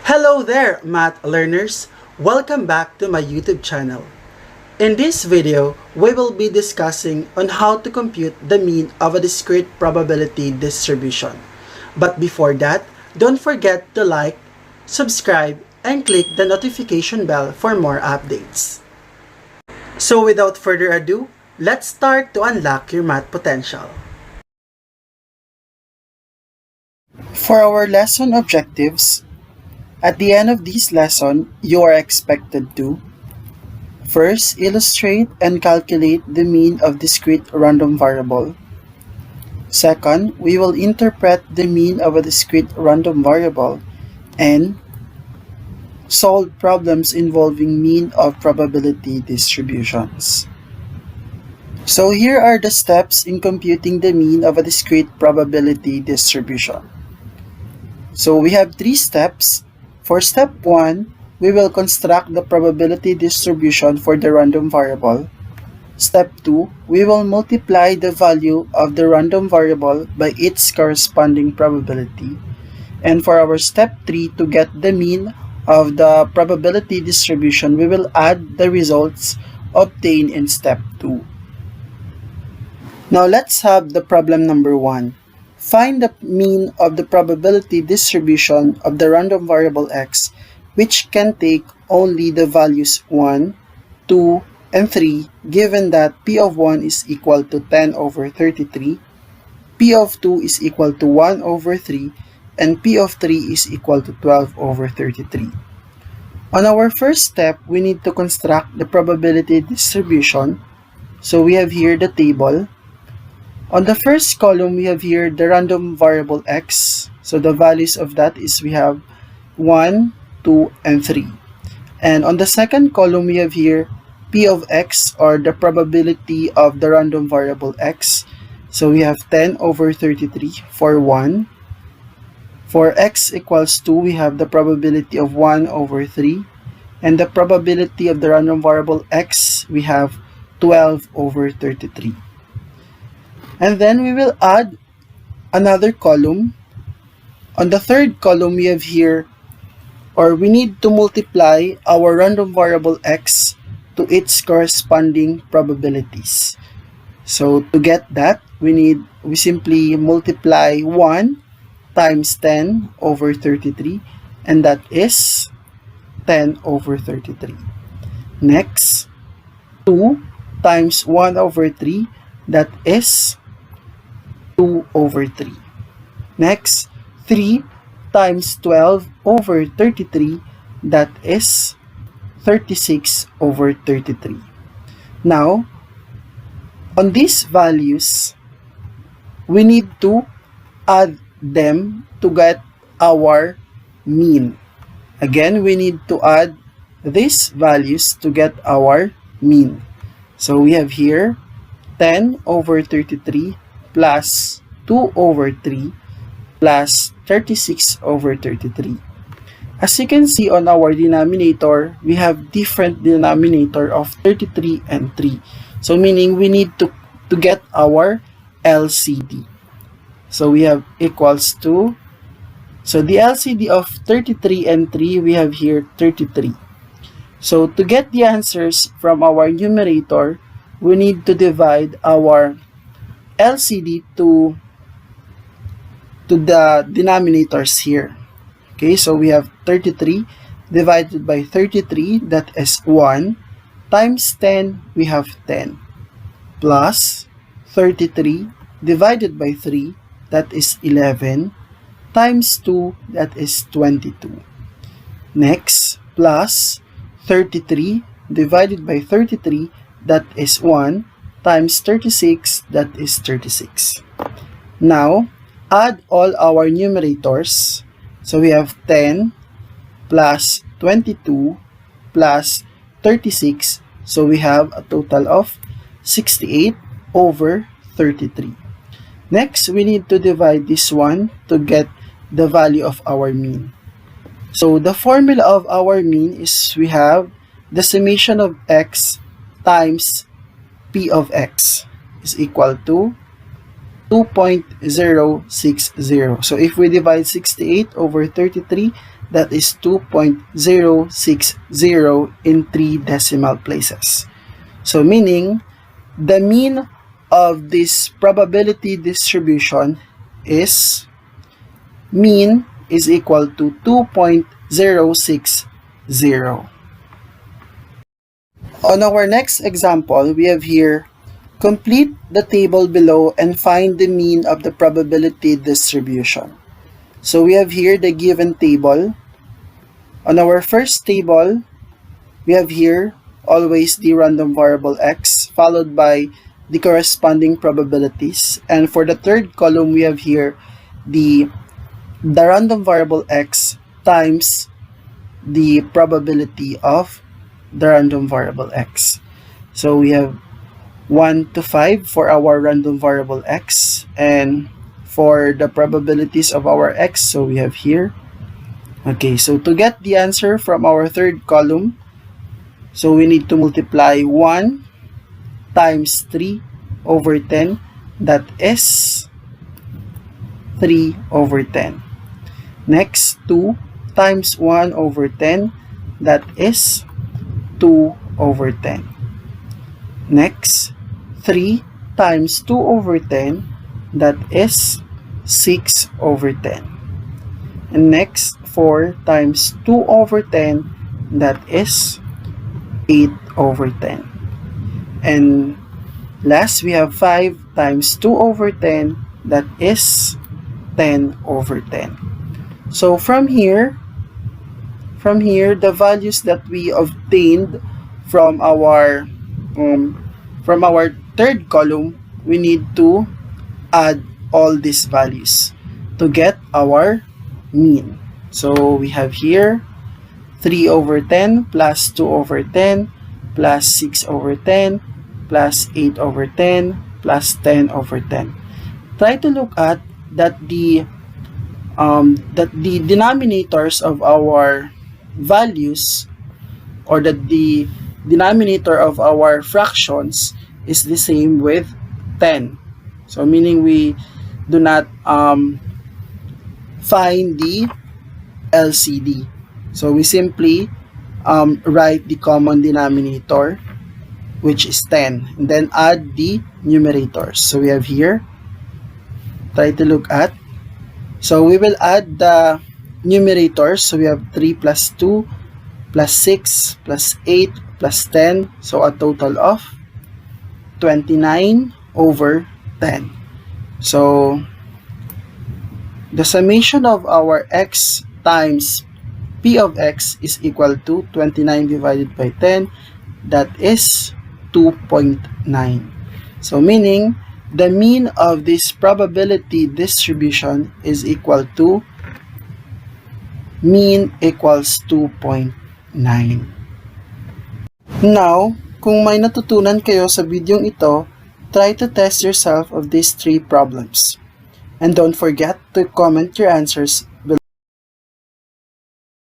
Hello there, math learners! Welcome back to my YouTube channel. In this video, we will be discussing on how to compute the mean of a discrete probability distribution. But before that, don't forget to like, subscribe, and click the notification bell for more updates. So without further ado, let's start to unlock your math potential. For our lesson objectives, at the end of this lesson, you are expected to first, illustrate and calculate the mean of discrete random variable. Second, we will interpret the mean of a discrete random variable and solve problems involving mean of probability distributions. So here are the steps in computing the mean of a discrete probability distribution. So we have 3 steps. For step 1, we will construct the probability distribution for the random variable. Step 2, we will multiply the value of the random variable by its corresponding probability. And for our step 3, to get the mean of the probability distribution, we will add the results obtained in step 2. Now let's have the problem number 1. Find the mean of the probability distribution of the random variable x, which can take only the values 1, 2, and 3, given that p of 1 is equal to 10 over 33, p of 2 is equal to 1 over 3, and p of 3 is equal to 12 over 33. On our first step, we need to construct the probability distribution. So we have here the table. On the first column, we have here the random variable x. So the values of that is we have 1, 2, and 3. And on the second column, we have here p of x, or the probability of the random variable x. So we have 10 over 33 for 1. For x equals 2, we have the probability of 1 over 3. And the probability of the random variable x, we have 12 over 33. And then we will add another column. On the third column, we have here, or we need to multiply our random variable x to its corresponding probabilities. So to get that, we simply multiply 1 times 10 over 33, and that is 10 over 33. Next, 2 times 1 over 3, that is 2 over 3. Next, 3 times 12 over 33, that is 36 over 33. Now, on these values, we need to add them to get our mean. Again, we need to add these values to get our mean. So we have here 10 over 33 plus 2 over 3 plus 36 over 33. As you can see on our denominator, we have different denominator of 33 and 3. So meaning we need to get our LCD. So we have equals to, so the LCD of 33 and 3, we have here 33. So to get the answers from our numerator, we need to divide our LCD to the denominators here. Okay, so we have 33 divided by 33, that is 1, times 10, we have 10, plus 33 divided by 3, that is 11, times 2, that is 22. Next, plus 33 divided by 33, that is 1, times 36, that is 36. Now, add all our numerators. So we have 10 plus 22 plus 36. So we have a total of 68 over 33. Next, we need to divide this one to get the value of our mean. So the formula of our mean is we have the summation of x times p of x is equal to 2.060. So if we divide 68 over 33, that is 2.060 in 3 decimal places. So meaning, the mean of this probability distribution is mean is equal to 2.060. On our next example, we have here, complete the table below and find the mean of the probability distribution. So we have here the given table. On our first table, we have here always the random variable x followed by the corresponding probabilities. And for the third column, we have here the random variable x times the probability of the random variable x. So we have 1 to 5 for our random variable x, and for the probabilities of our x, so we have here. Okay, so to get the answer from our third column, so we need to multiply 1 times 3 over 10, that is 3 over 10. Next, 2 times 1 over 10, that is 2 over 10. Next, 3 times 2 over 10, that is 6 over 10. And next, 4 times 2 over 10, that is 8 over 10. And last, we have 5 times 2 over 10, that is 10 over 10. So from here, the values that we obtained from our third column, we need to add all these values to get our mean. So we have here 3 over 10 plus 2 over 10 plus 6 over 10 plus 8 over 10 plus 10 over 10. Try to look at that the denominators of our values, or that the denominator of our fractions is the same with 10. So meaning we do not find the LCD. So we simply write the common denominator, which is 10, and then add the numerators. So we have here, try to look at, so we will add the numerators. So we have 3 plus 2 plus 6 plus 8 plus 10, so a total of 29 over 10. So the summation of our x times p of x is equal to 29 divided by 10, that is 2.9. So meaning the mean of this probability distribution is equal to mean equals 2.9. Now, kung may natutunan kayo sa videong ito, try to test yourself of these 3 problems. And don't forget to comment your answers